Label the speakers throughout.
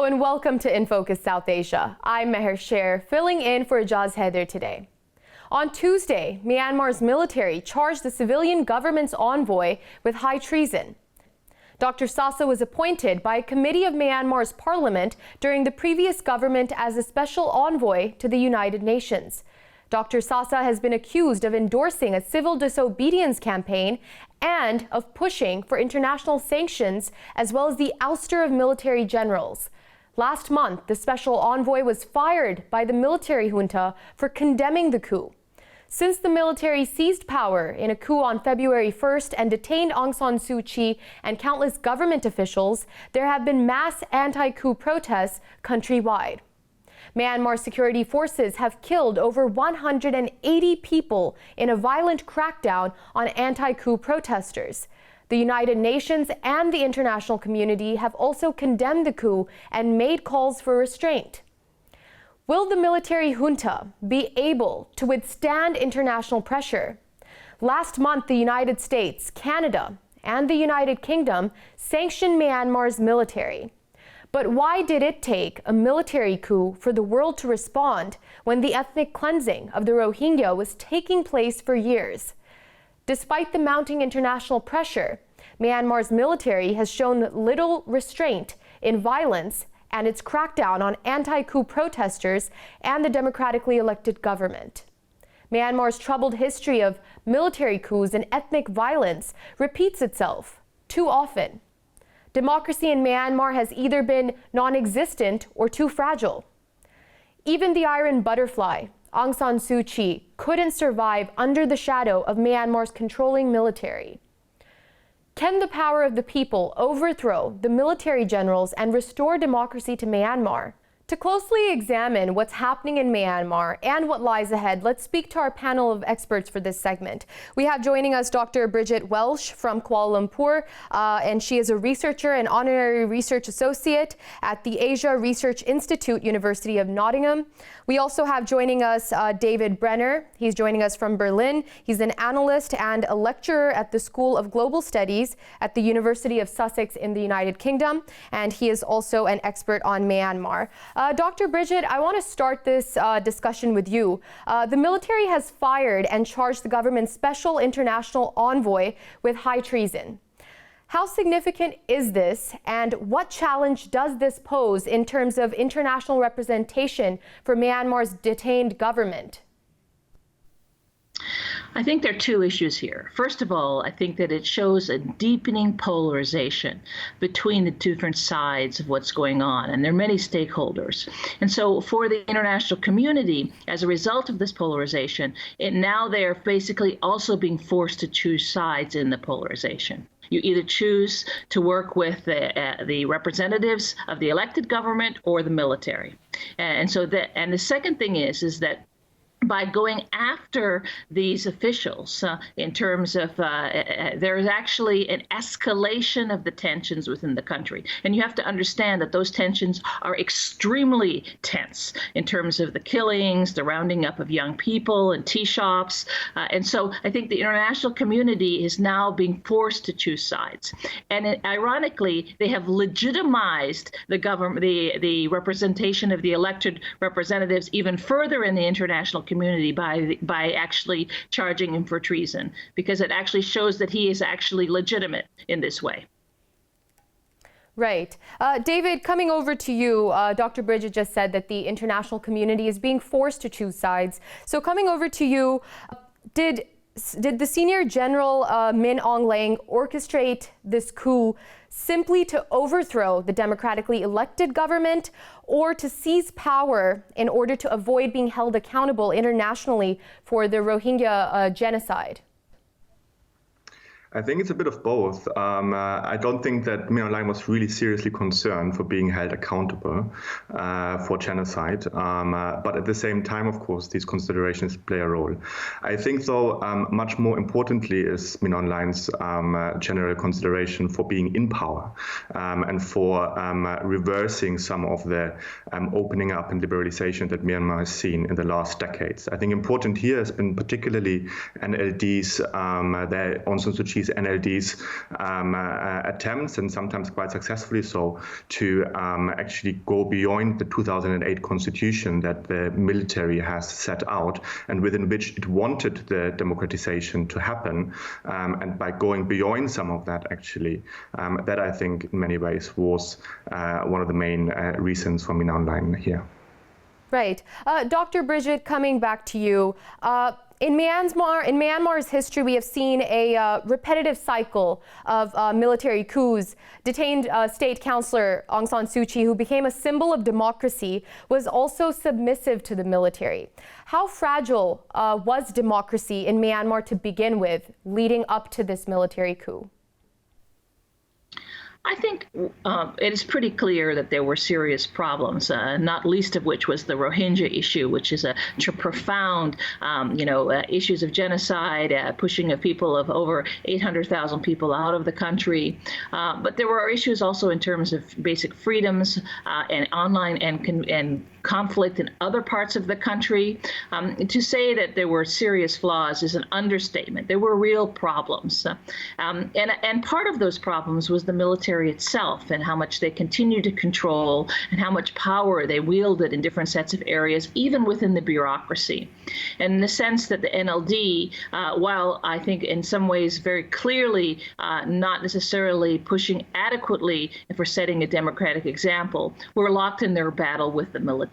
Speaker 1: and welcome to In Focus South Asia. I'm Meher Sher, filling in for Ijaz Haider today. On Tuesday, Myanmar's military charged the civilian government's envoy with high treason. Dr. Sasa was appointed by a committee of Myanmar's parliament during the previous government as a special envoy to the United Nations. Dr. Sasa has been accused of endorsing a civil disobedience campaign and of pushing for international sanctions, as well as the ouster of military generals. Last month, the special envoy was fired by the military junta for condemning the coup. Since the military seized power in a coup on February 1st and detained Aung San Suu Kyi and countless government officials, there have been mass anti-coup protests countrywide. Myanmar security forces have killed over 180 people in a violent crackdown on anti-coup protesters. The United Nations and the international community have also condemned the coup and made calls for restraint. Will the military junta be able to withstand international pressure? Last month, the United States, Canada, and the United Kingdom sanctioned Myanmar's military. But why did it take a military coup for the world to respond when the ethnic cleansing of the Rohingya was taking place for years? Despite the mounting international pressure, Myanmar's military has shown little restraint in violence and its crackdown on anti-coup protesters and the democratically elected government. Myanmar's troubled history of military coups and ethnic violence repeats itself too often. Democracy in Myanmar has either been non-existent or too fragile. Even the iron butterfly, Aung San Suu Kyi, couldn't survive under the shadow of Myanmar's controlling military. Can the power of the people overthrow the military generals and restore democracy to Myanmar? To closely examine what's happening in Myanmar and what lies ahead, let's speak to our panel of experts for this segment. We have joining us Dr. Bridget Welsh from Kuala Lumpur, and she is a researcher and honorary research associate at the Asia Research Institute, University of Nottingham. We also have joining us David Brenner. He's joining us from Berlin. He's an analyst and a lecturer at the School of Global Studies at the University of Sussex in the United Kingdom, and he is also an expert on Myanmar. Dr. Bridget, I want to start this discussion with you. The military has fired and charged the government's special international envoy with high treason. How significant is this, and what challenge does this pose in terms of international representation for Myanmar's detained government?
Speaker 2: I think there are two issues here. First of all, I think that it shows a deepening polarization between the different sides of what's going on, and there are many stakeholders. And so for the international community, as a result of this polarization, now they're basically also being forced to choose sides in the polarization. You either choose to work with the representatives of the elected government or the military. And so the second thing is that by going after these officials in terms of there is actually an escalation of the tensions within the country. And you have to understand that those tensions are extremely tense in terms of the killings, the rounding up of young people in tea shops. And so I think the international community is now being forced to choose sides. And ironically, they have legitimized the government, the representation of the elected representatives even further in the international community by actually charging him for treason, because it actually shows that he is actually legitimate in this way.
Speaker 1: Right. David, coming over to you, Dr. Bridget just said that the international community is being forced to choose sides. So coming over to you, did the senior general Min Aung Hlaing orchestrate this coup simply to overthrow the democratically elected government, or to seize power in order to avoid being held accountable internationally for the Rohingya genocide?
Speaker 3: I think it's a bit of both. I don't think that Min Aung Hlaing was really seriously concerned for being held accountable for genocide. But at the same time, of course, these considerations play a role. I think, though, much more importantly is Min Aung Hlaing's general consideration for being in power and for reversing some of the opening up and liberalization that Myanmar has seen in the last decades. I think important here has been particularly NLD's, Aung San Suu Kyi MLTs, NLDs attempts, and sometimes quite successfully so, to actually go beyond the 2008 constitution that the military has set out and within which it wanted the democratization to happen. And by going beyond some of that, actually, that I think in many ways was one of the main reasons for Mina Online here.
Speaker 1: Right. Dr. Bridget, coming back to you. In Myanmar's history, we have seen a repetitive cycle of military coups. Detained state councillor Aung San Suu Kyi, who became a symbol of democracy, was also submissive to the military. How fragile was democracy in Myanmar to begin with, leading up to this military coup?
Speaker 2: I think it is pretty clear that there were serious problems, not least of which was the Rohingya issue, which is a profound, issues of genocide, pushing of people of over 800,000 people out of the country. But there were issues also in terms of basic freedoms and online and conflict in other parts of the country. To say that there were serious flaws is an understatement. There were real problems. And part of those problems was the military itself and how much they continued to control and how much power they wielded in different sets of areas, even within the bureaucracy. And in the sense that the NLD, while I think in some ways very clearly not necessarily pushing adequately for setting a democratic example, were locked in their battle with the military.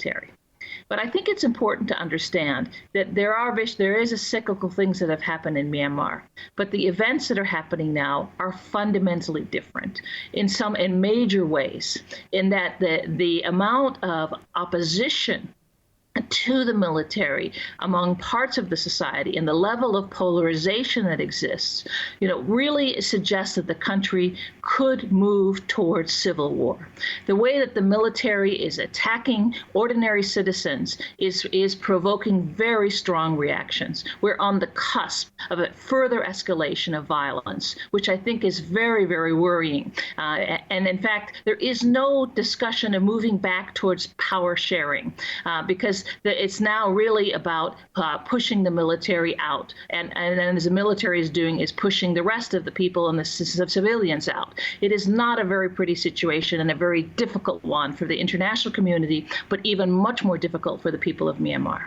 Speaker 2: But I think it's important to understand that there is a cyclical things that have happened in Myanmar, but the events that are happening now are fundamentally different in major ways, in that the amount of opposition to the military among parts of the society and the level of polarization that exists, really suggests that the country could move towards civil war. The way that the military is attacking ordinary citizens is provoking very strong reactions. We're on the cusp of a further escalation of violence, which I think is very, very worrying. And in fact, there is no discussion of moving back towards power sharing because it's now really about pushing the military out. And as the military is doing is pushing the rest of the people and the civilians out. It is not a very pretty situation and a very difficult one for the international community, but even much more difficult for the people of Myanmar.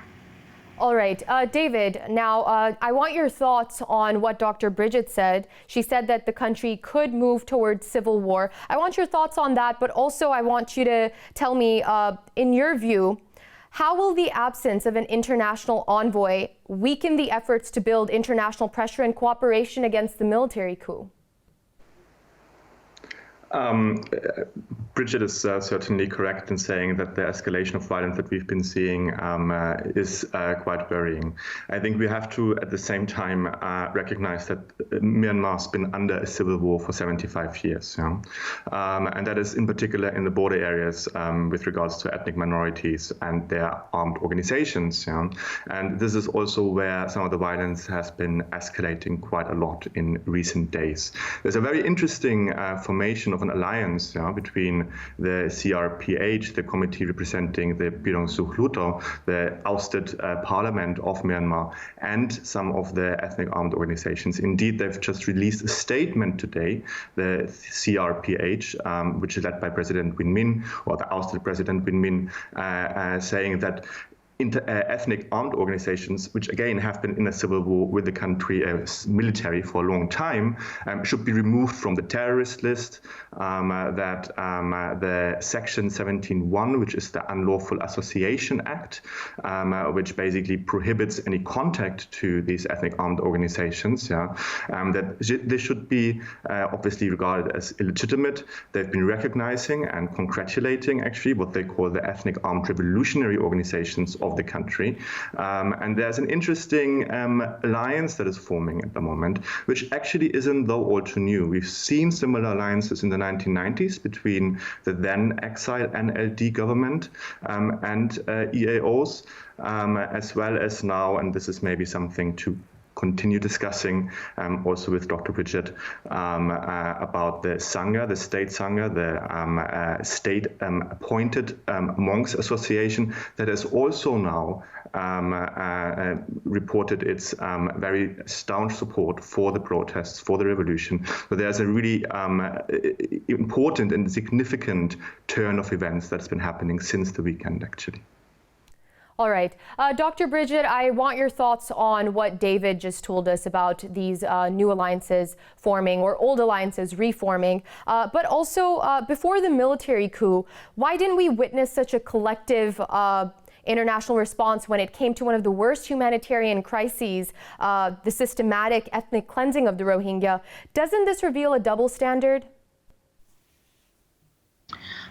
Speaker 1: All right, David, now I want your thoughts on what Dr. Bridget said. She said that the country could move towards civil war. I want your thoughts on that, but also I want you to tell me, in your view, how will the absence of an international envoy weaken the efforts to build international pressure and cooperation against the military coup?
Speaker 3: Bridget is certainly correct in saying that the escalation of violence that we've been seeing is quite worrying. I think we have to, at the same time, recognize that Myanmar's been under a civil war for 75 years. And that is in particular in the border areas with regards to ethnic minorities and their armed organizations. And this is also where some of the violence has been escalating quite a lot in recent days. There's a very interesting formation of an alliance between the CRPH, the committee representing the Birong Sukluto, the ousted parliament of Myanmar, and some of the ethnic armed organizations. Indeed, they've just released a statement today, the CRPH, which is led by President Win Min, or the ousted President Win Min, saying that ethnic armed organizations, which again have been in a civil war with the country military for a long time, should be removed from the terrorist list, that the Section 17.1, which is the Unlawful Association Act, which basically prohibits any contact to these ethnic armed organizations, that they should be obviously regarded as illegitimate. They've been recognizing and congratulating actually what they call the ethnic armed revolutionary organizations of the country. And there's an interesting alliance that is forming at the moment, which actually isn't though all too new. We've seen similar alliances in the 1990s between the then exiled NLD government and EAOs, as well as now, and this is maybe something to continue discussing also with Dr. Bridget about the Sangha, the state Sangha, the state-appointed monks association that has also now reported its very staunch support for the protests, for the revolution. So there's a really important and significant turn of events that's been happening since the weekend, actually.
Speaker 1: All right. Dr. Bridget, I want your thoughts on what David just told us about these new alliances forming or old alliances reforming. But also, before the military coup, why didn't we witness such a collective international response when it came to one of the worst humanitarian crises, the systematic ethnic cleansing of the Rohingya? Doesn't this reveal a double standard?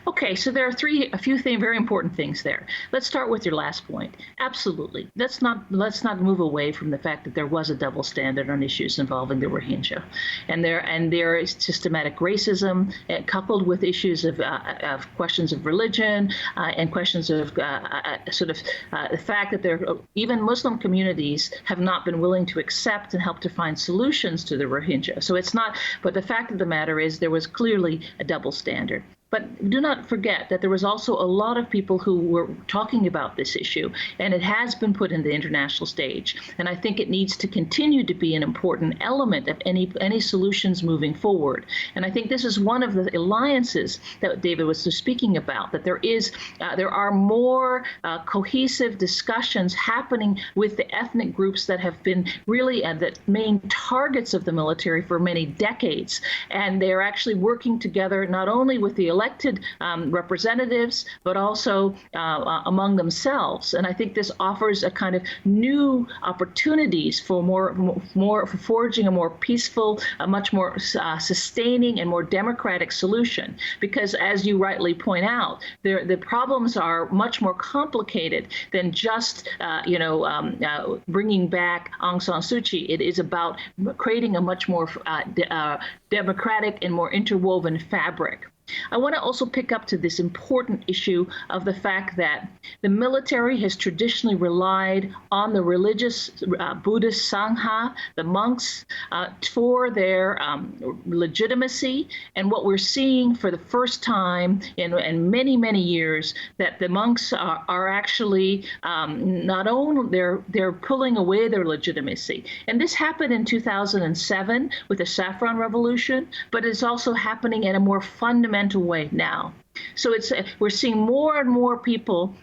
Speaker 2: Okay, so there are a few very important things there. Let's start with your last point. Absolutely. Let's not move away from the fact that there was a double standard on issues involving the Rohingya. And there is systematic racism coupled with issues of questions of religion and questions of the fact that even Muslim communities have not been willing to accept and help to find solutions to the Rohingya. So it's not, but the fact of the matter is there was clearly a double standard. But do not forget that there was also a lot of people who were talking about this issue, and it has been put in the international stage. And I think it needs to continue to be an important element of any solutions moving forward. And I think this is one of the alliances that David was speaking about, that there are more cohesive discussions happening with the ethnic groups that have been really the main targets of the military for many decades. And they're actually working together not only with the elected representatives, but also among themselves. And I think this offers a kind of new opportunities for for forging a more peaceful, a much more sustaining and more democratic solution. Because as you rightly point out, the problems are much more complicated than just bringing back Aung San Suu Kyi. It is about creating a much more democratic and more interwoven fabric. I want to also pick up to this important issue of the fact that the military has traditionally relied on the religious Buddhist Sangha, the monks, for their legitimacy. And what we're seeing for the first time in many, many years, that the monks are actually not only, they're pulling away their legitimacy. And this happened in 2007 with the Saffron Revolution, but it's also happening in a more fundamental way now. So we're seeing more and more people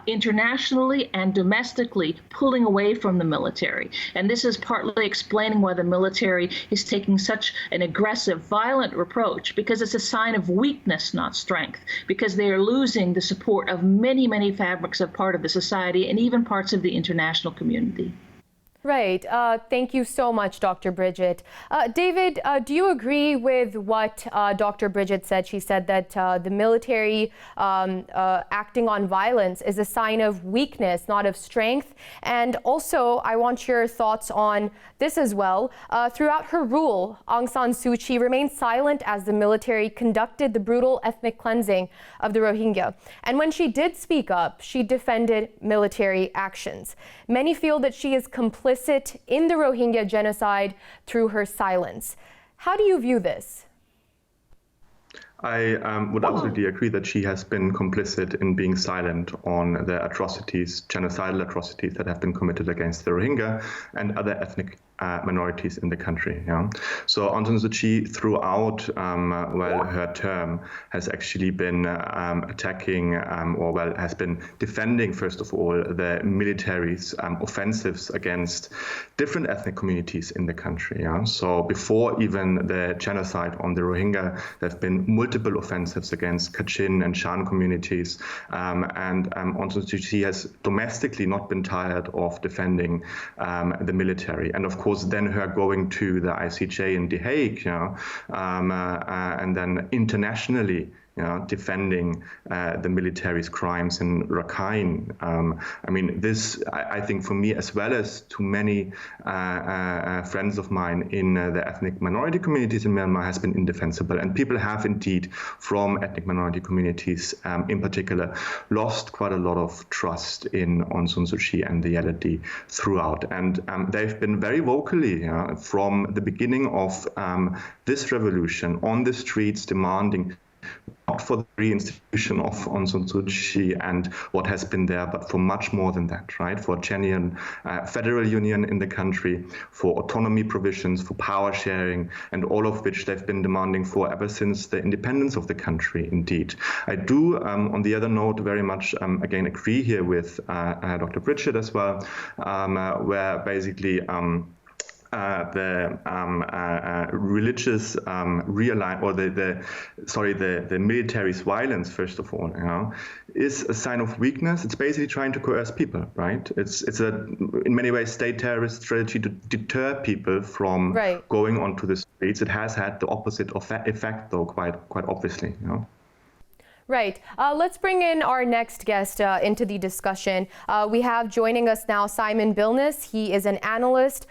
Speaker 2: internationally and domestically pulling away from the military. And this is partly explaining why the military is taking such an aggressive, violent approach, because it's a sign of weakness, not strength, because they are losing the support of many, many fabrics of part of the society and even parts of the international community.
Speaker 1: Right. Thank you so much, Dr. Bridget. David, do you agree with what Dr. Bridget said? She said that the military acting on violence is a sign of weakness, not of strength. And also, I want your thoughts on this as well. Throughout her rule, Aung San Suu Kyi remained silent as the military conducted the brutal ethnic cleansing of the Rohingya. And when she did speak up, she defended military actions. Many feel that she is complicit in the Rohingya genocide through her silence. How do you view this?
Speaker 3: I would absolutely agree that she has been complicit in being silent on the atrocities, genocidal atrocities that have been committed against the Rohingya and other ethnic minorities in the country. Yeah? So Aung San Suu Kyi, throughout her term, has actually been attacking has been defending, first of all, the military's offensives against different ethnic communities in the country. Yeah? So before even the genocide on the Rohingya, there have been multiple offensives against Kachin and Shan communities. And Aung San Suu Kyi has domestically not been tired of defending the military. And of course, then her going to the ICJ in The Hague, and then internationally defending the military's crimes in Rakhine. I mean, this, I think, for me, as well as to many friends of mine in the ethnic minority communities in Myanmar, has been indefensible. And people have indeed, from ethnic minority communities in particular, lost quite a lot of trust in Aung San Suu Kyi and the LND throughout. And they've been very vocally, from the beginning of this revolution, on the streets demanding not for the reinstitution of Aung San Suu Kyi and what has been there, but for much more than that, right? For a genuine federal union in the country, for autonomy provisions, for power sharing, and all of which they've been demanding for ever since the independence of the country, indeed. I do, on the other note, very much, again, agree here with Dr. Bridget as well, where basically the religious the military's violence, first of all, is a sign of weakness. It's basically trying to coerce people, right? It's a, in many ways, state terrorist strategy to deter people from going onto the streets. It has had the opposite effect, though, quite obviously,
Speaker 1: Right. Let's bring in our next guest into the discussion. We have joining us now Simon Billenness. He is an analyst.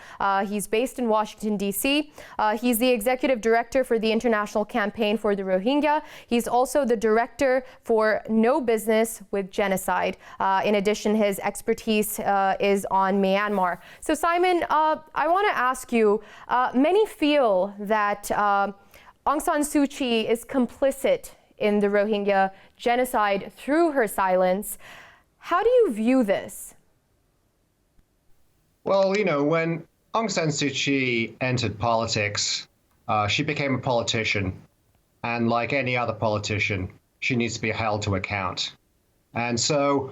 Speaker 1: He's based in Washington, D.C. He's the executive director for the International Campaign for the Rohingya. He's also the director for No Business with Genocide. In addition, his expertise is on Myanmar. So, Simon, I want to ask you, many feel that Aung San Suu Kyi is complicit in the Rohingya genocide through her silence. How do you view this?
Speaker 4: Well, when Aung San Suu Kyi entered politics, she became a politician. And like any other politician, she needs to be held to account. And so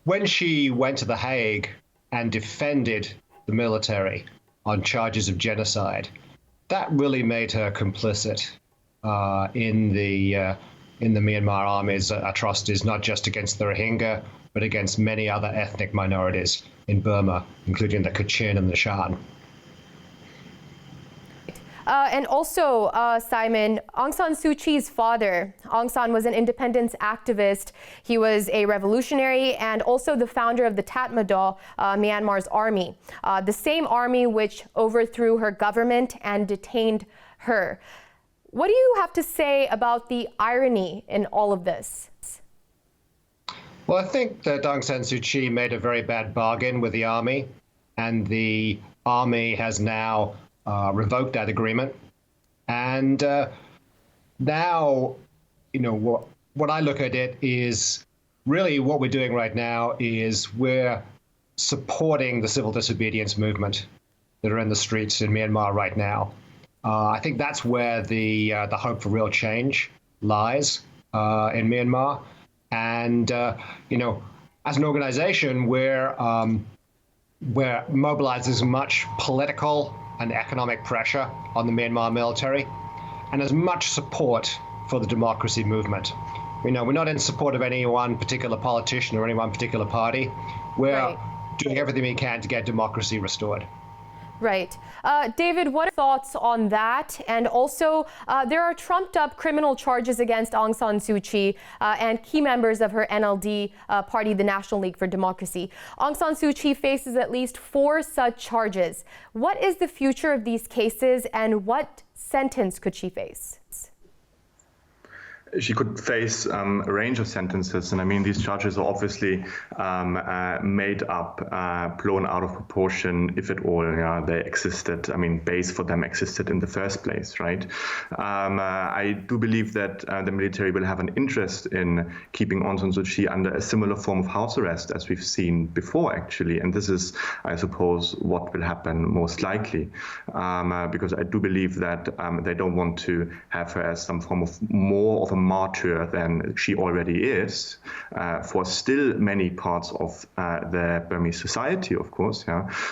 Speaker 4: when she went to The Hague and defended the military on charges of genocide, that really made her complicit in the Myanmar Army's atrocities, not just against the Rohingya, but against many other ethnic minorities in Burma, including the Kachin and the Shan.
Speaker 1: And also, Simon, Aung San Suu Kyi's father, Aung San, was an independence activist. He was a revolutionary and also the founder of the Tatmadaw, Myanmar's army, the same army which overthrew her government and detained her. What do you have to say about the irony in all of this?
Speaker 4: Well, I think that Aung San Suu Kyi made a very bad bargain with the army, and the army has now revoked that agreement. And now, what I look at it is really what we're doing right now is we're supporting the civil disobedience movement that are in the streets in Myanmar right now. I think that's where the hope for real change lies in Myanmar. And, as an organization, we're mobilizing as much political and economic pressure on the Myanmar military and as much support for the democracy movement. We're not in support of any one particular politician or any one particular party. We're doing everything we can to get democracy restored.
Speaker 1: Right. David, what are your thoughts on that? And also, there are trumped up criminal charges against Aung San Suu Kyi and key members of her NLD party, the National League for Democracy. Aung San Suu Kyi faces at least 4 such charges. What is the future of these cases and what sentence could she face?
Speaker 3: She could face a range of sentences, and I mean, these charges are obviously made up, blown out of proportion, if at all, they existed. I mean, base for them existed in the first place, right? I do believe that the military will have an interest in keeping Aung San Suu Kyi under a similar form of house arrest as we've seen before, actually, and this is, I suppose, what will happen most likely, because I do believe that they don't want to have her as some form of more of a martyr than she already is for still many parts of the Burmese society, of course.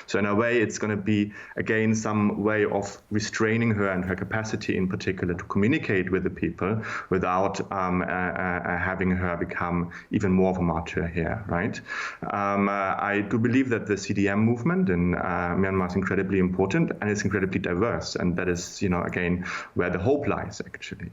Speaker 3: So in a way, it's going to be, again, some way of restraining her and her capacity in particular to communicate with the people without having her become even more of a martyr here, right? I do believe that the CDM movement in Myanmar is incredibly important and it's incredibly diverse. And that is, again, where the hope lies, actually.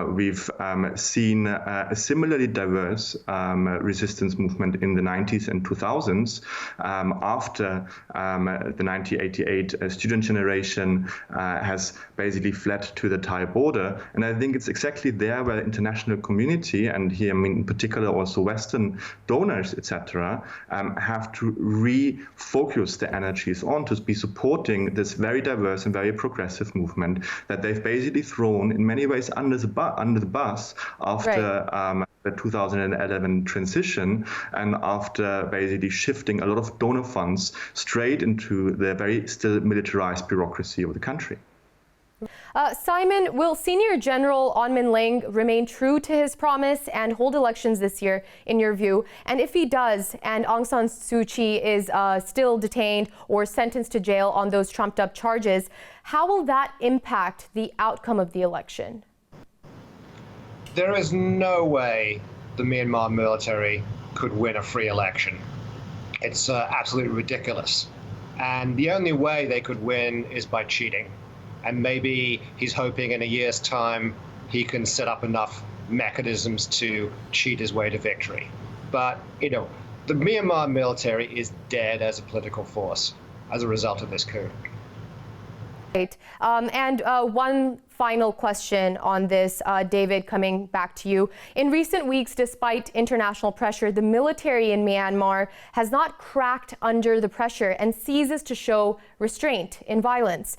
Speaker 3: we've seen a similarly diverse resistance movement in the 90s and 2000s after the 1988 student generation has basically fled to the Thai border. And I think it's exactly there where the international community, and here, I mean, in particular also Western donors, etc., have to refocus their energies on to be supporting this very diverse and very progressive movement that they've basically thrown in many ways under the bus after the 2011 transition, and after basically shifting a lot of donor funds straight into the very still militarized bureaucracy of the country.
Speaker 1: Simon, will Senior General An Min Ling remain true to his promise and hold elections this year, in your view? And if he does, and Aung San Suu Kyi is still detained or sentenced to jail on those trumped-up charges, how will that impact the outcome of the election?
Speaker 4: There is no way the Myanmar military could win a free election. It's absolutely ridiculous. And the only way they could win is by cheating. And maybe he's hoping in a year's time he can set up enough mechanisms to cheat his way to victory. But, you know, the Myanmar military is dead as a political force as a result of this coup.
Speaker 1: Right. And one final question on this, David, coming back to you. In recent weeks, despite international pressure, the military in Myanmar has not cracked under the pressure and ceases to show restraint in violence.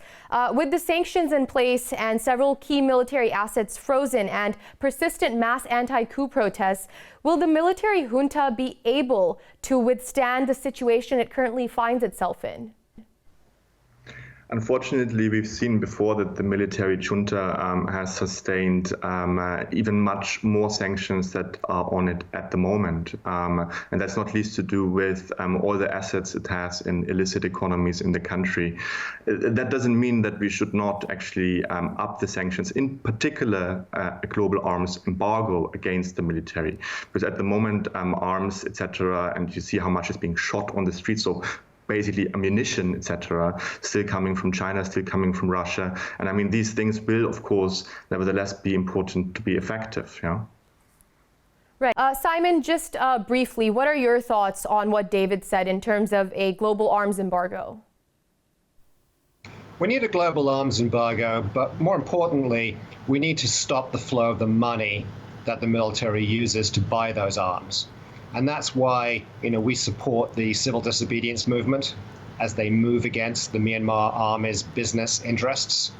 Speaker 1: With the sanctions in place and several key military assets frozen and persistent mass anti-coup protests, will the military junta be able to withstand the situation it currently finds itself in?
Speaker 3: Unfortunately, we've seen before that the military junta has sustained even much more sanctions that are on it at the moment. And that's not least to do with all the assets it has in illicit economies in the country. That doesn't mean that we should not actually up the sanctions, in particular a global arms embargo against the military. Because at the moment, arms, etc., and you see how much is being shot on the streets. So basically ammunition, etc., still coming from China, still coming from Russia. And I mean, these things will, of course, nevertheless be important to be effective. Yeah.
Speaker 1: Right. Simon, just briefly, what are your thoughts on what David said in terms of a global arms embargo?
Speaker 4: We need a global arms embargo, but more importantly, we need to stop the flow of the money that the military uses to buy those arms. And that's why, you know, we support the civil disobedience movement as they move against the Myanmar Army's business interests.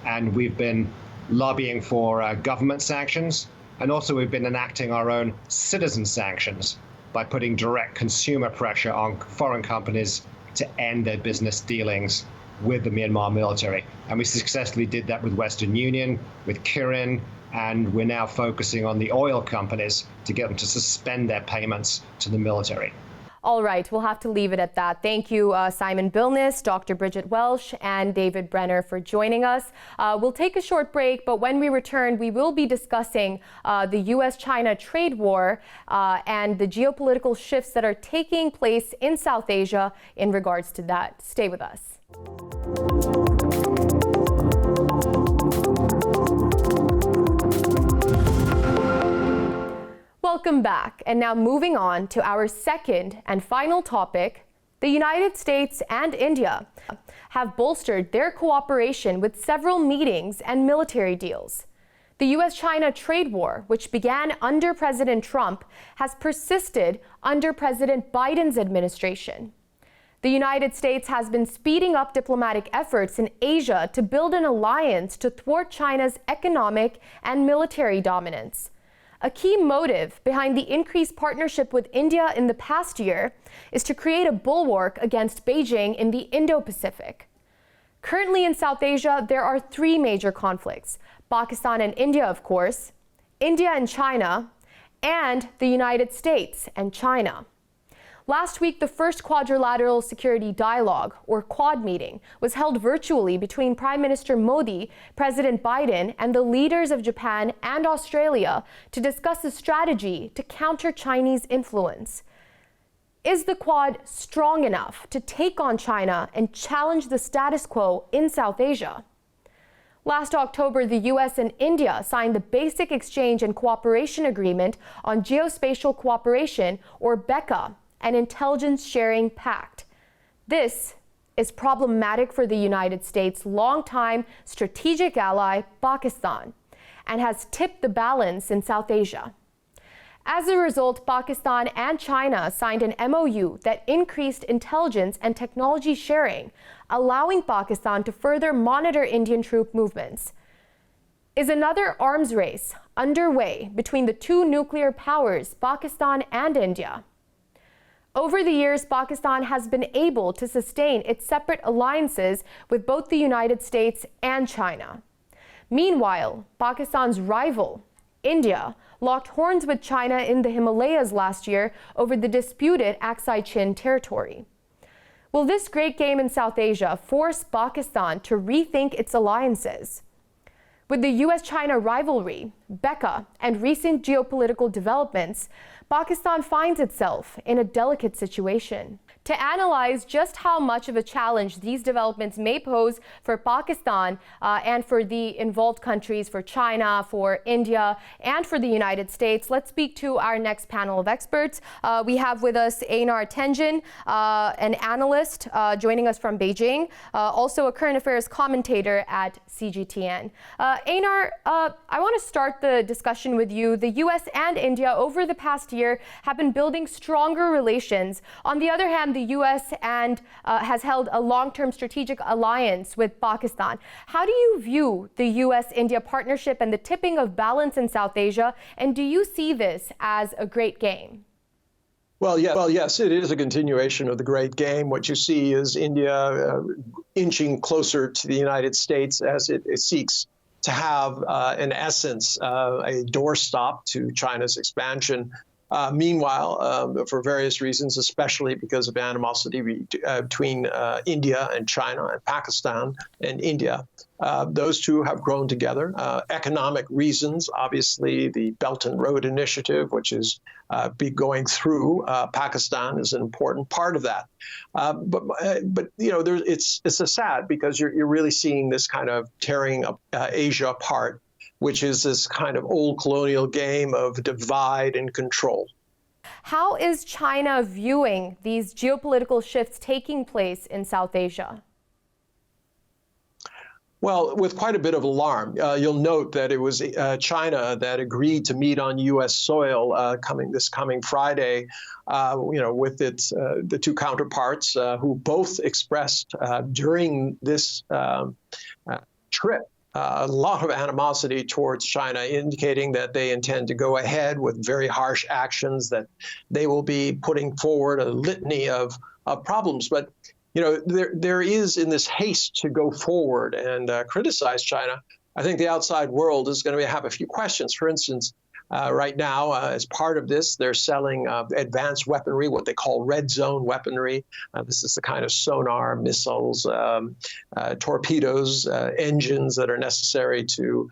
Speaker 4: And we've been lobbying for government sanctions. And also we've been enacting our own citizen sanctions by putting direct consumer pressure on foreign companies to end their business dealings with the Myanmar military. And we successfully did that with Western Union, with Kirin, and we're now focusing on the oil companies to get them to suspend their payments to the military.
Speaker 1: All right, we'll have to leave it at that. Thank you, Simon Billenness, Dr. Bridget Welsh, and David Brenner for joining us. We'll take a short break, but when we return, we will be discussing the U.S.-China trade war and the geopolitical shifts that are taking place in South Asia in regards to that. Stay with us. Welcome back. And now moving on to our second and final topic, the United States and India have bolstered their cooperation with several meetings and military deals. The U.S.-China trade war, which began under President Trump, has persisted under President Biden's administration. The United States has been speeding up diplomatic efforts in Asia to build an alliance to thwart China's economic and military dominance. A key motive behind the increased partnership with India in the past year is to create a bulwark against Beijing in the Indo-Pacific. Currently in South Asia, there are three major conflicts: Pakistan and India, of course, India and China, and the United States and China. Last week, the first Quadrilateral Security Dialogue, or Quad meeting, was held virtually between Prime Minister Modi, President Biden, and the leaders of Japan and Australia to discuss a strategy to counter Chinese influence. Is the Quad strong enough to take on China and challenge the status quo in South Asia? Last October, the U.S. and India signed the Basic Exchange and Cooperation Agreement on Geospatial Cooperation, or BECA, an intelligence sharing pact. This is problematic for the United States' longtime strategic ally, Pakistan, and has tipped the balance in South Asia. As a result, Pakistan and China signed an MOU that increased intelligence and technology sharing, allowing Pakistan to further monitor Indian troop movements. Is another arms race underway between the two nuclear powers, Pakistan and India? Over the years, Pakistan has been able to sustain its separate alliances with both the United States and China. Meanwhile, Pakistan's rival, India, locked horns with China in the Himalayas last year over the disputed Aksai Chin territory. Will this great game in South Asia force Pakistan to rethink its alliances? With the U.S.-China rivalry, BECA, and recent geopolitical developments, Pakistan finds itself in a delicate situation. To analyze just how much of a challenge these developments may pose for Pakistan and for the involved countries, for China, for India, and for the United States, let's speak to our next panel of experts. We have with us Einar Tangen, an analyst joining us from Beijing, also a current affairs commentator at CGTN. Einar, I want to start the discussion with you. The U.S. and India over the past year have been building stronger relations. On the other hand, the U.S. has held a long-term strategic alliance with Pakistan. How do you view the U.S.-India partnership and the tipping of balance in South Asia? And do you see this as a great game?
Speaker 5: Well, yes, it is a continuation of the great game. What you see is India inching closer to the United States as it seeks to have, in essence, a doorstop to China's expansion. Meanwhile, for various reasons, especially because of animosity between India and China and Pakistan and India, those two have grown together. Economic reasons, obviously, the Belt and Road Initiative, which is going through Pakistan, is an important part of that. But you know, it's a sad because you're really seeing this kind of tearing Asia apart, which is this kind of old colonial game of divide and control.
Speaker 1: How is China viewing these geopolitical shifts taking place in South Asia?
Speaker 5: Well, with quite a bit of alarm. You'll note that it was China that agreed to meet on U.S. soil this coming Friday, with its the two counterparts who both expressed during this trip a lot of animosity towards China, indicating that they intend to go ahead with very harsh actions, that they will be putting forward a litany of problems. But you know, there is, in this haste to go forward and criticize China, I think the outside world is going to have a few questions. For instance, right now, as part of this, they're selling advanced weaponry, what they call red zone weaponry. This is the kind of sonar, missiles, torpedoes, engines that are necessary to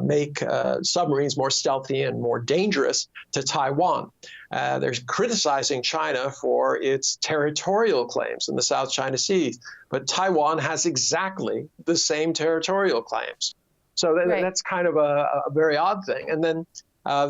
Speaker 5: make submarines more stealthy and more dangerous to Taiwan. They're criticizing China for its territorial claims in the South China Sea, but Taiwan has exactly the same territorial claims. So that's kind of a very odd thing. And then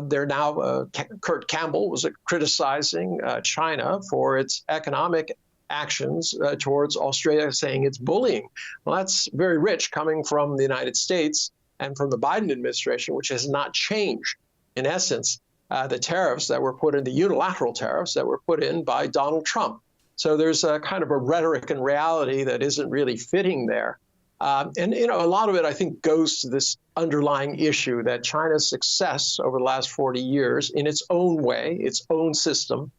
Speaker 5: they're now, Kurt Campbell was criticizing China for its economic actions towards Australia, saying it's bullying. Well, that's very rich coming from the United States and from the Biden administration, which has not changed, in essence, the tariffs that were put in, the unilateral tariffs that were put in by Donald Trump. So there's a kind of a rhetoric and reality that isn't really fitting there. And, you know, a lot of it, I think, goes to this underlying issue that China's success over the last 40 years in its own way, its own system,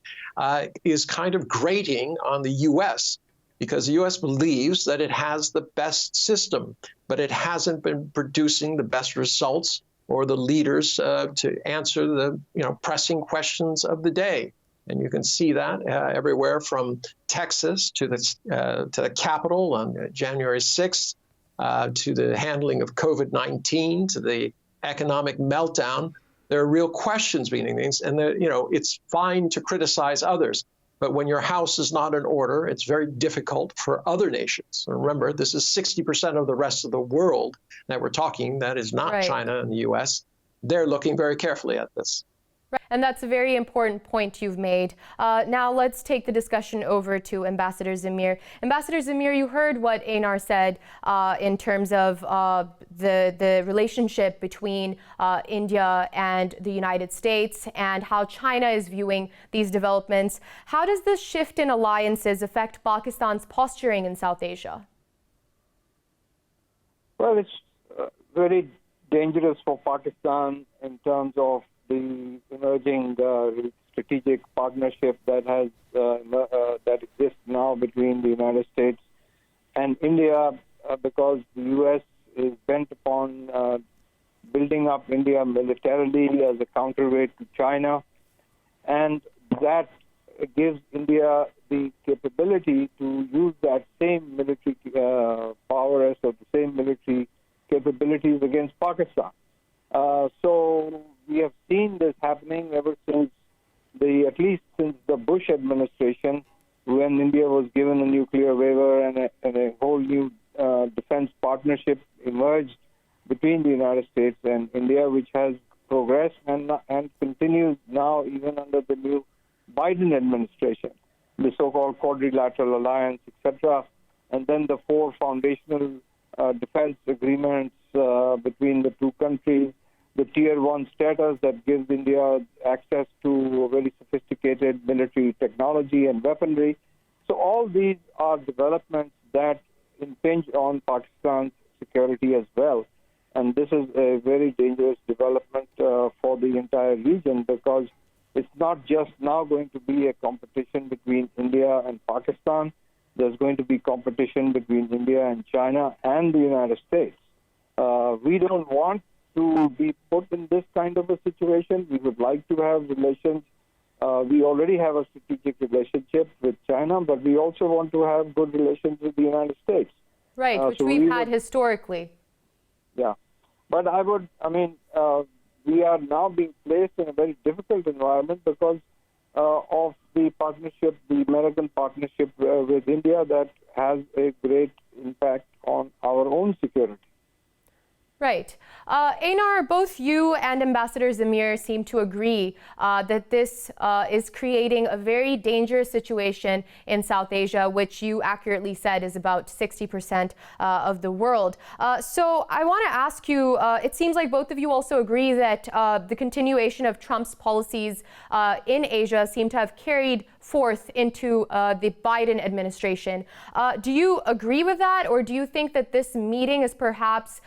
Speaker 5: is kind of grating on the U.S. because the U.S. believes that it has the best system, but it hasn't been producing the best results or the leaders to answer the pressing questions of the day. And you can see that everywhere from Texas to the Capitol on January 6th, to the handling of COVID-19, to the economic meltdown. There are real questions being things, and it's fine to criticize others. But when your house is not in order, it's very difficult for other nations. And remember, this is 60% of the rest of the world that we're talking, that is not
Speaker 1: Right.
Speaker 5: China and the US. They're looking very carefully at this.
Speaker 1: And that's a very important point you've made. Now let's take the discussion over to Ambassador Zamir. Ambassador Zamir, you heard what Einar said in terms of the relationship between India and the United States and how China is viewing these developments. How does this shift in alliances affect Pakistan's posturing in South Asia?
Speaker 6: Well, it's very dangerous for Pakistan in terms of the emerging strategic partnership that that exists now between the United States and India, because the U.S. is bent upon building up India militarily as a counterweight to China, and that gives India the capability to use that same military prowess or the same military capabilities against Pakistan. So we have seen this happening ever since at least since the Bush administration, when India was given a nuclear waiver and a whole new defense partnership emerged between the United States and India, which has progressed and continues now even under the new Biden administration, the so-called quadrilateral alliance, etc., and then the 4 foundational defense agreements between the two countries, the Tier 1 status that gives India access to very sophisticated military technology and weaponry. So all these are developments that impinge on Pakistan's security as well. And this is a very dangerous development for the entire region, because it's not just now going to be a competition between India and Pakistan. There's going to be competition between India and China and the United States. We don't want to be put in this kind of a situation. We would like to have relations. We already have a strategic relationship with China, but we also want to have good relations with the United States.
Speaker 1: Right, which we've had historically.
Speaker 6: Yeah. But we are now being placed in a very difficult environment because of the partnership, the American partnership with India, that has a great impact on our own security.
Speaker 1: Right. Einar, both you and Ambassador Zamir seem to agree that this is creating a very dangerous situation in South Asia, which you accurately said is about 60% of the world. So I want to ask you, it seems like both of you also agree that the continuation of Trump's policies in Asia seem to have carried forth into the Biden administration. Do you agree with that, or do you think that this meeting is perhaps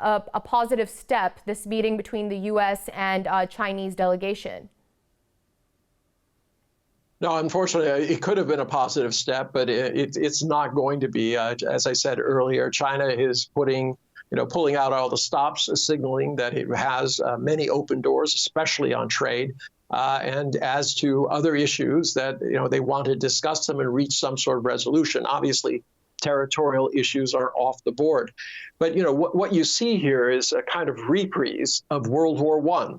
Speaker 1: a positive step, this meeting between the U.S. and Chinese delegation?
Speaker 5: No, unfortunately, it could have been a positive step, but it's not going to be. As I said earlier, China is pulling out all the stops, signaling that it has many open doors, especially on trade. And as to other issues that, they want to discuss them and reach some sort of resolution. Obviously, territorial issues are off the board. But, what you see here is a kind of reprise of World War I.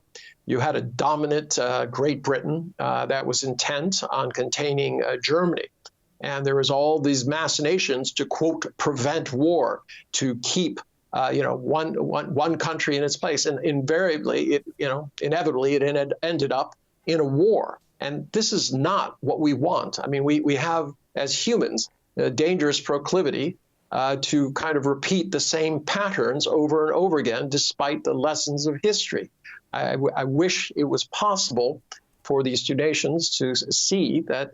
Speaker 5: You had a dominant Great Britain that was intent on containing Germany. And there was all these machinations to, quote, prevent war, to keep one country in its place. And invariably, inevitably, it ended up in a war. And this is not what we want. I mean, we have, as humans, a dangerous proclivity to kind of repeat the same patterns over and over again, despite the lessons of history. I wish it was possible for these two nations to see that,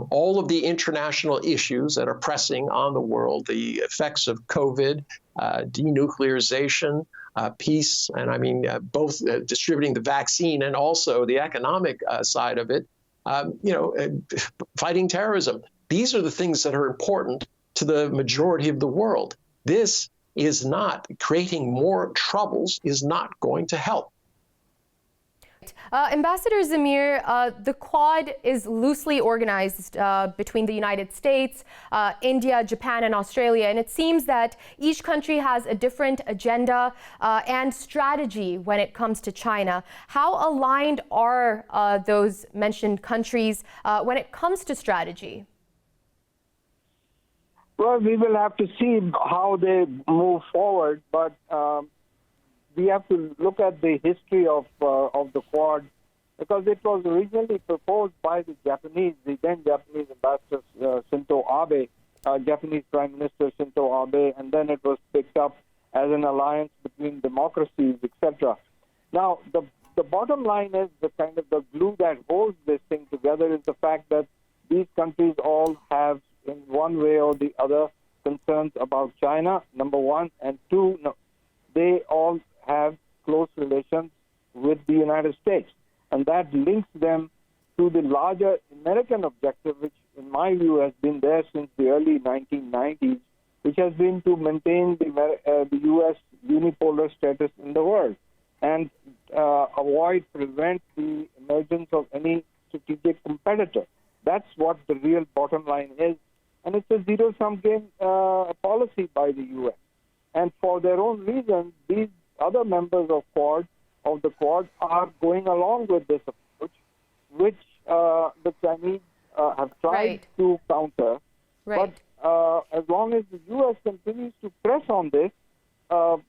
Speaker 5: all of the international issues that are pressing on the world, the effects of COVID, denuclearization, peace, and both distributing the vaccine and also the economic side of it, fighting terrorism. These are the things that are important to the majority of the world. This is not creating more troubles, is not going to help.
Speaker 1: Ambassador Zamir, the Quad is loosely organized between the United States, India, Japan, and Australia, and it seems that each country has a different agenda and strategy when it comes to China. How aligned are those mentioned countries when it comes to strategy?
Speaker 6: Well, we will have to see how they move forward, but we have to look at the history of the Quad, because it was originally proposed by the then Japanese Ambassador Shinzo Abe, Japanese Prime Minister Shinzo Abe, and then it was picked up as an alliance between democracies, etc. Now, the bottom line is the kind of the glue that holds this thing together is the fact that these countries all have, in one way or the other, concerns about China, number one, and two, they all have close relations with the United States. And that links them to the larger American objective, which in my view has been there since the early 1990s, which has been to maintain the U.S. unipolar status in the world and prevent the emergence of any strategic competitor. That's what the real bottom line is. And it's a zero-sum game policy by the U.S. And for their own reasons, these other members of the Quad are going along with this approach, which the Chinese have tried to counter. But as long as the U.S. continues to press on this, at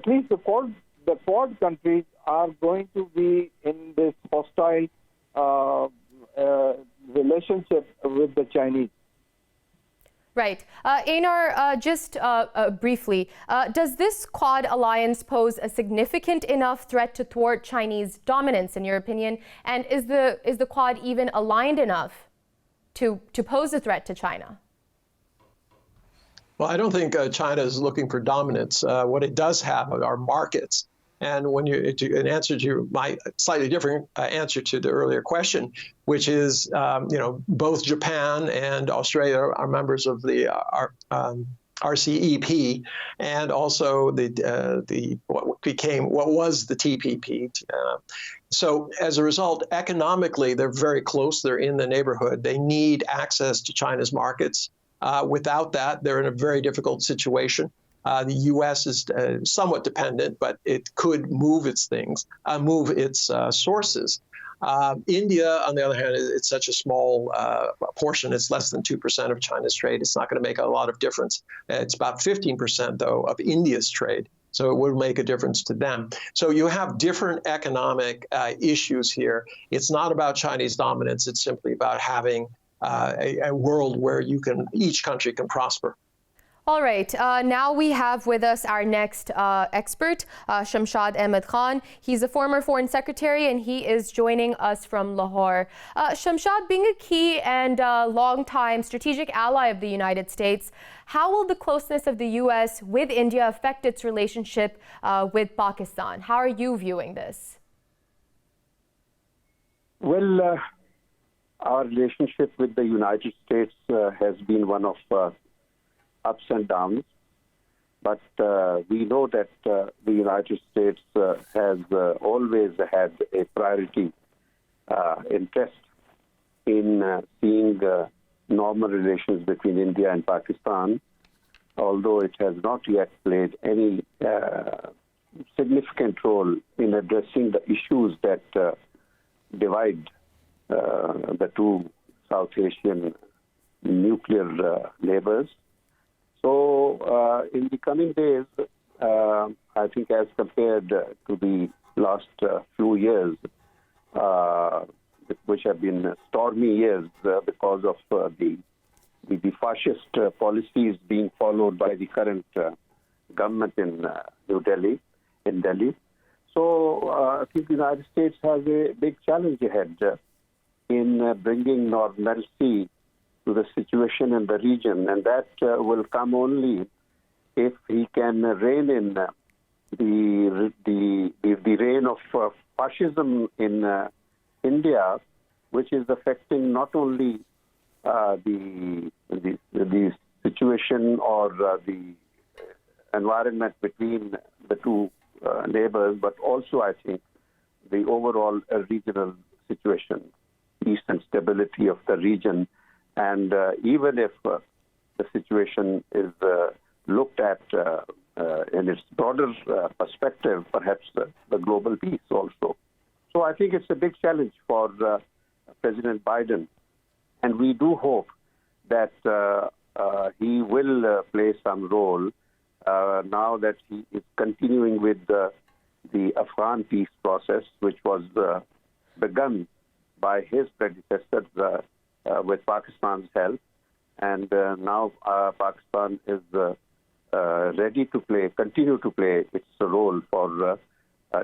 Speaker 6: least the Quad countries are going to be in this hostile relationship with the Chinese.
Speaker 1: Right. Einar, just briefly, does this Quad alliance pose a significant enough threat to thwart Chinese dominance, in your opinion? And is the Quad even aligned enough to pose a threat to China?
Speaker 5: Well, I don't think China is looking for dominance. What it does have are markets. And when in answer to my slightly different answer to the earlier question, which is, both Japan and Australia are members of the RCEP, and also what was the TPP. So as a result, economically, they're very close. They're in the neighborhood. They need access to China's markets. Without that, they're in a very difficult situation. The U.S. is somewhat dependent, but it could move its sources. India, on the other hand, it's such a small portion. It's less than 2% of China's trade. It's not going to make a lot of difference. It's about 15%, though, of India's trade. So it will make a difference to them. So you have different economic issues here. It's not about Chinese dominance. It's simply about having a world where each country can prosper.
Speaker 1: All right, now we have with us our next expert, Shamshad Ahmed Khan. He's a former foreign secretary and he is joining us from Lahore. Shamshad, being a key and long-time strategic ally of the United States, how will the closeness of the U.S. with India affect its relationship with Pakistan? How are you viewing this?
Speaker 7: Well, our relationship with the United States has been one of ups and downs, but we know that the United States has always had a priority interest in seeing normal relations between India and Pakistan, although it has not yet played any significant role in addressing the issues that divide the two South Asian nuclear neighbors. So in the coming days, I think as compared to the last few years, which have been stormy years because of the fascist policies being followed by the current government in Delhi. So I think the United States has a big challenge ahead in bringing normalcy to the situation in the region, and that will come only if he can rein in the reign of fascism in India, which is affecting not only the situation or the environment between the two neighbors, but also I think the overall regional situation, peace and stability of the region. And even if the situation is looked at in its broader perspective, perhaps the global peace also. So I think it's a big challenge for President Biden. And we do hope that he will play some role now that he is continuing with the Afghan peace process, which was begun by his predecessors with Pakistan's help. And now Pakistan is ready to continue to play its role for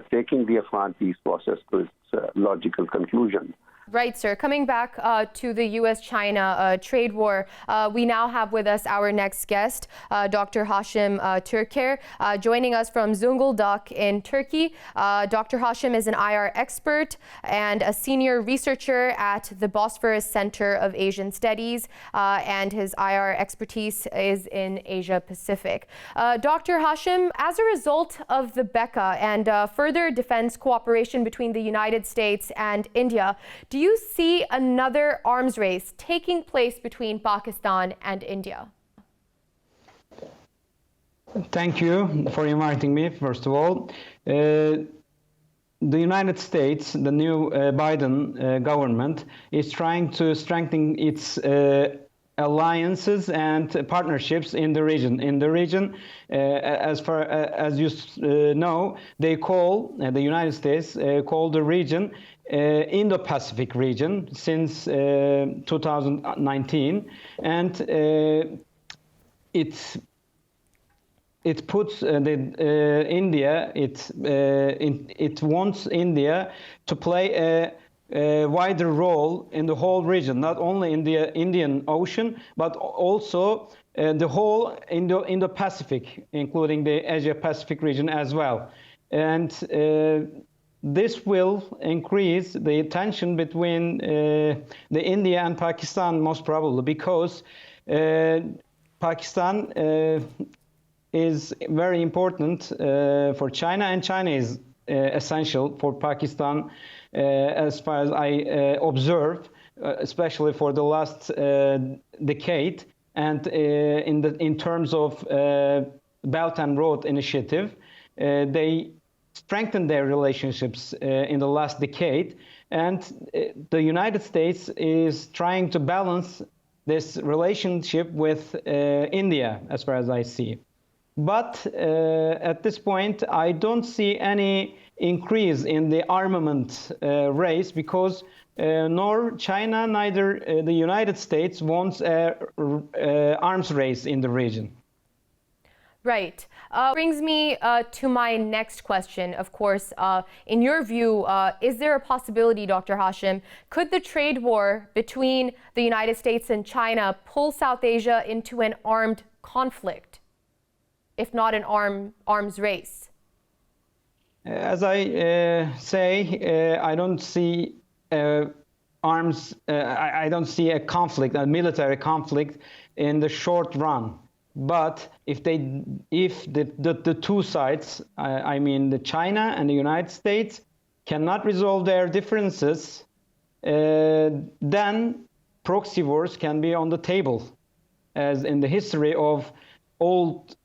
Speaker 7: taking the Afghan peace process to its logical conclusion.
Speaker 1: Right, sir. Coming back to the U.S.-China trade war, we now have with us our next guest, Dr. Hasim Turker, joining us from Zonguldak in Turkey. Dr. Hasim is an IR expert and a senior researcher at the Bosphorus Center of Asian Studies, and his IR expertise is in Asia Pacific. Dr. Hasim, as a result of the BECA and further defense cooperation between the United States and India, do you see another arms race taking place between Pakistan and India?
Speaker 8: Thank you for inviting me, first of all. The United States, the new Biden government, is trying to strengthen its alliances and partnerships in the region. As far as you know, they call, the United States call the region Indo-Pacific region since 2019, and it puts India. It wants India to play a wider role in the whole region, not only in the Indian Ocean, but also the whole Indo-Pacific, including the Asia-Pacific region as well. And this will increase the tension between the India and Pakistan, most probably, because Pakistan is very important for China, and China is essential for Pakistan, as far as I observe, especially for the last decade, and in terms of Belt and Road Initiative, they strengthened their relationships in the last decade, and the United States is trying to balance this relationship with India, as far as I see. But at this point, I don't see any increase in the armament race, because nor China, neither the United States wants an arms race in the region.
Speaker 1: Right. Brings me to my next question. Of course, in your view, is there a possibility, Dr. Hasim, could the trade war between the United States and China pull South Asia into an armed conflict, if not an arms race?
Speaker 8: As I say, I don't see arms. I don't see a conflict, a military conflict, in the short run. But if the two sides, I mean the China and the United States, cannot resolve their differences, then proxy wars can be on the table, as in the history of old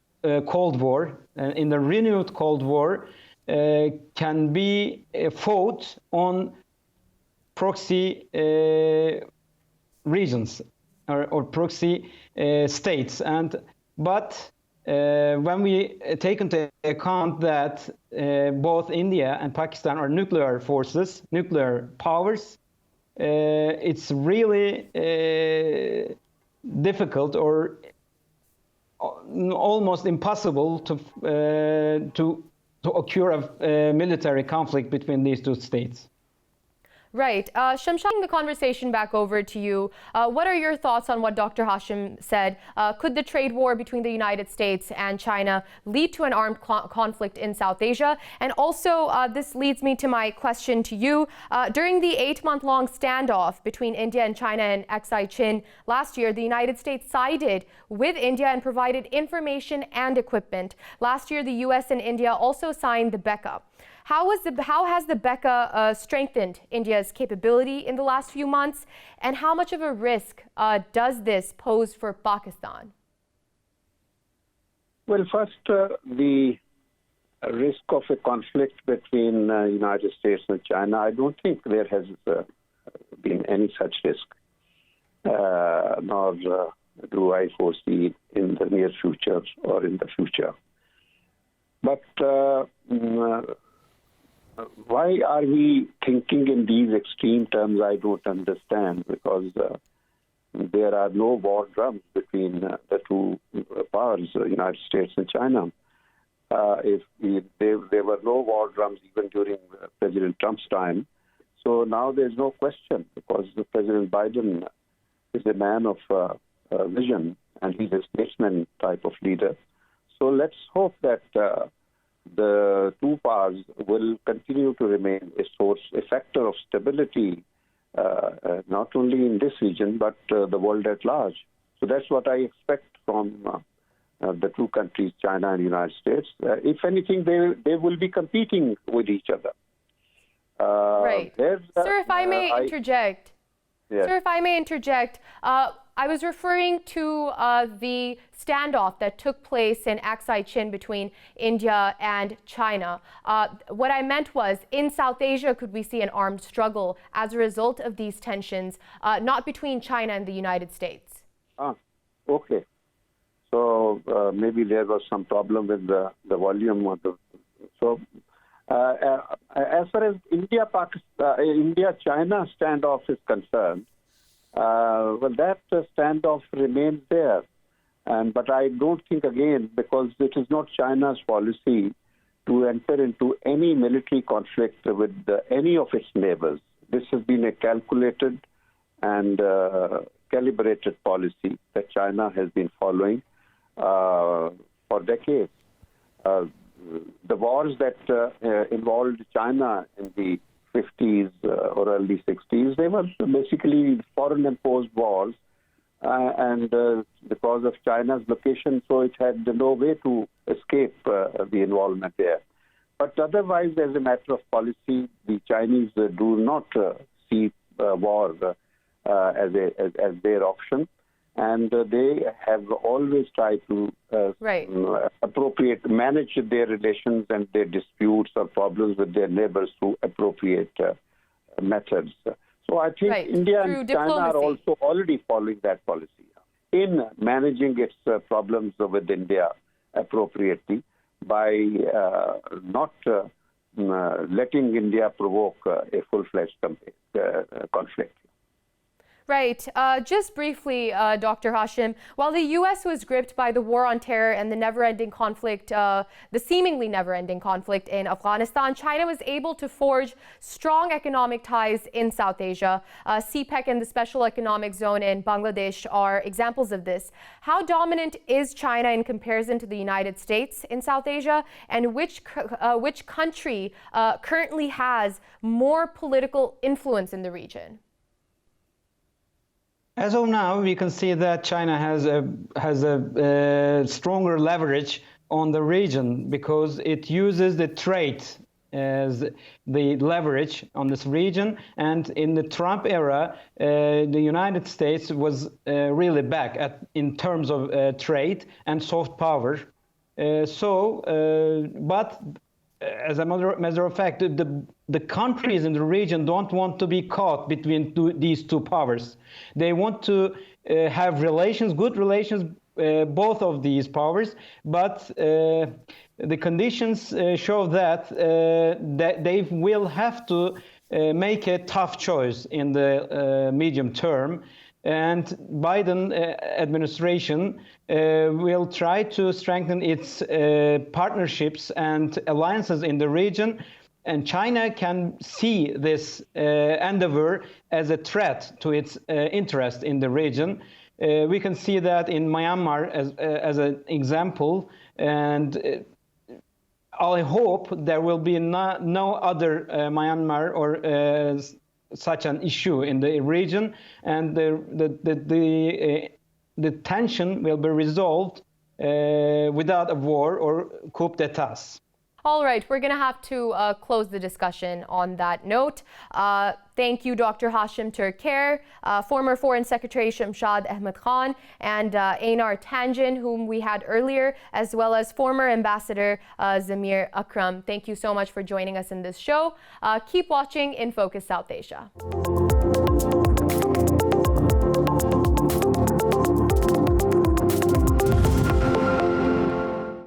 Speaker 8: Cold War. In the renewed Cold War, can be fought on proxy regions or proxy states. But when we take into account that both India and Pakistan are nuclear forces, nuclear powers, it's really difficult or almost impossible to occur a military conflict between these two states.
Speaker 1: Right. Shamshad, the conversation back over to you. What are your thoughts on what Dr. Hasim said? Could the trade war between the United States and China lead to an armed conflict in South Asia? And also, this leads me to my question to you. During the 8-month-long standoff between India and China in Aksai Chin last year, the United States sided with India and provided information and equipment. Last year, the U.S. and India also signed the BECA. How has the BECA strengthened India's capability in the last few months, and how much of a risk does this pose for Pakistan?
Speaker 7: Well, first, the risk of a conflict between United States and China, I don't think there has been any such risk, nor do I foresee in the near future or in the future. But why are we thinking in these extreme terms? I don't understand, because there are no war drums between the two powers, United States and China. If there were no war drums even during President Trump's time, so now there's no question, because President Biden is a man of vision, and he's a statesman type of leader. So let's hope that the two powers will continue to remain a factor of stability, not only in this region, but the world at large. So that's what I expect from the two countries, China and United States. If anything, they will be competing with each other.
Speaker 1: Right. Sir, if I may interject.
Speaker 7: Yes.
Speaker 1: Sir, if I may interject, I was referring to the standoff that took place in Aksai Chin between India and China. What I meant was, in South Asia, could we see an armed struggle as a result of these tensions, not between China and the United States?
Speaker 7: Okay. So maybe there was some problem with the volume of the. So as far as India-China standoff is concerned, well, that standoff remains there. But I don't think, again, because it is not China's policy to enter into any military conflict with any of its neighbors. This has been a calculated and calibrated policy that China has been following for decades. The wars that involved China in the 50s or early 60s, they were basically foreign-imposed wars, and because of China's location, so it had no way to escape the involvement there. But otherwise, as a matter of policy, the Chinese do not see war as their option, and they have always tried to manage their relations and their disputes or problems with their neighbors through appropriate methods. So I think India and China are also already following that policy in managing its problems with India appropriately by not letting India provoke a full-fledged conflict.
Speaker 1: Right. Just briefly, Dr. Hasim, while the U.S. was gripped by the war on terror and the never-ending conflict, the seemingly never-ending conflict in Afghanistan, China was able to forge strong economic ties in South Asia. CPEC and the Special Economic Zone in Bangladesh are examples of this. How dominant is China in comparison to the United States in South Asia, and which country currently has more political influence in the region?
Speaker 8: As of now, we can see that China has a stronger leverage on the region because it uses the trade as the leverage on this region. And in the Trump era, the United States was really back in terms of trade and soft power. But as a matter of fact, the countries in the region don't want to be caught between these two powers. They want to have good relations, both of these powers, but the conditions show that they will have to make a tough choice in the medium term. And Biden administration will try to strengthen its partnerships and alliances in the region. And China can see this endeavor as a threat to its interest in the region. We can see that in Myanmar as an example. And I hope there will be no other Myanmar or such an issue in the region, and the tension will be resolved without a war or coup d'etats.
Speaker 1: All right, we're going to have to close the discussion on that note. Thank you, Dr. Hasim Turker, former Foreign Secretary Shamshad Ahmed Khan, and Einar Tangen, whom we had earlier, as well as former Ambassador Zamir Akram. Thank you so much for joining us in this show. Keep watching In Focus South Asia.